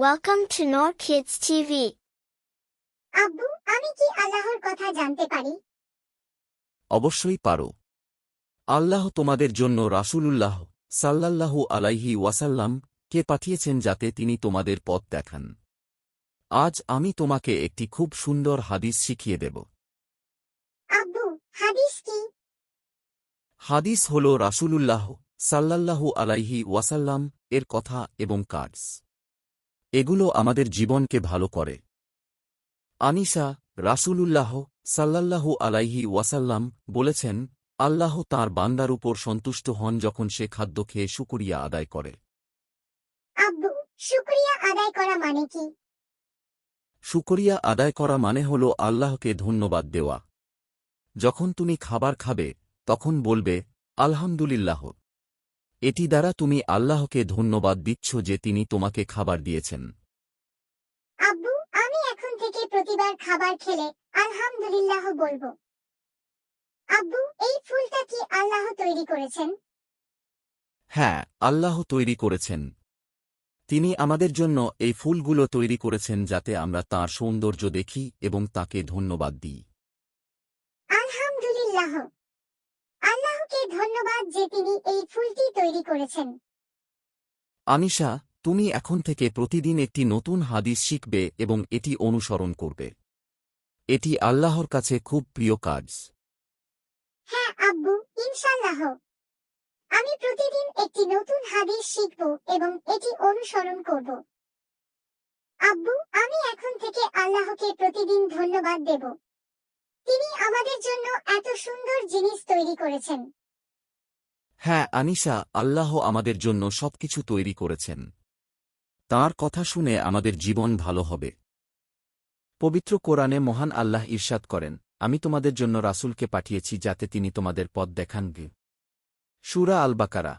Welcome to Noor Kids TV. আব্বু, আমি কি আল্লাহর কথা জানতে পারি? অবশ্যই পারো। আল্লাহ তোমাদের জন্য রাসূলুল্লাহ সাল্লাল্লাহু আলাইহি ওয়াসাল্লাম কে পাঠিয়েছেন যাতে তিনি তোমাদের পথ দেখান। আজ আমি তোমাকে একটি খুব সুন্দর হাদিস শিখিয়ে দেব। আব্বু, হাদিস কি? হাদিস হল রাসূলুল্লাহ সাল্লাল্লাহু আলাইহি ওয়াসাল্লাম এর কথা এবং কাজ। এগুলো আমাদের জীবনকে ভালো করে। আনিসা রাসূলুল্লাহ সাল্লাল্লাহু আলাইহি ওয়াসাল্লাম বলেছেন, আল্লাহ তাঁর বান্দার উপর সন্তুষ্ট হন যখন সে খাদ্য খেয়ে শুকরিয়া আদায় করে। আব্বু, শুকরিয়া আদায় করা মানে কি? শুকরিয়া আদায় করা মানে হল আল্লাহকে ধন্যবাদ দেওয়া। যখন তুমি খাবার খাবে তখন বলবে আলহামদুলিল্লাহ। এটি দ্বারা তুমি আল্লাহকে ধন্যবাদ দিচ্ছ যে তিনি তোমাকে খাবার দিয়েছেন। আব্বু, আমি এখন থেকে প্রতিবার খাবার খেলে আলহামদুলিল্লাহ বলবো। আব্বু, এই ফুলটা কি আল্লাহ তৈরি করেছেন? হ্যাঁ, আল্লাহ তৈরি করেছেন। তিনি আমাদের জন্য এই ফুলগুলো তৈরি করেছেন যাতে আমরা তাঁর সৌন্দর্য দেখি এবং তাকে ধন্যবাদ দিই। আলহামদুলিল্লাহ। আল্লাহকে ধন্যবাদ যে তিনি এই ফুলটি তৈরি করেছেন। আনিশা, তুমি এখন থেকে প্রতিদিন একটি নতুন হাদিস শিখবে এবং এটি অনুসরণ করবে। এটি আল্লাহর কাছে খুব প্রিয় কাজ। হ্যাঁ আব্বু, ইনশাআল্লাহ। আমি প্রতিদিন একটি নতুন হাদিস শিখব এবং এটি অনুসরণ করব। আব্বু, আমি এখন থেকে আল্লাহকে প্রতিদিন ধন্যবাদ দেব। তিনি আমাদের জন্য এত সুন্দর জিনিস তৈরি করেছেন। হ্যাঁ আনিশা, আল্লাহ আমাদের জন্য সবকিছু তৈরি করেছেন। তাঁর কথা শুনে আমাদের জীবন ভালো হবে। পবিত্র কোরআনে মহান আল্লাহ ইরশাদ করেন, আমি তোমাদের জন্য রাসূলকে পাঠিয়েছি যাতে তিনি তোমাদের পথ দেখান। সূরা আল বাকারা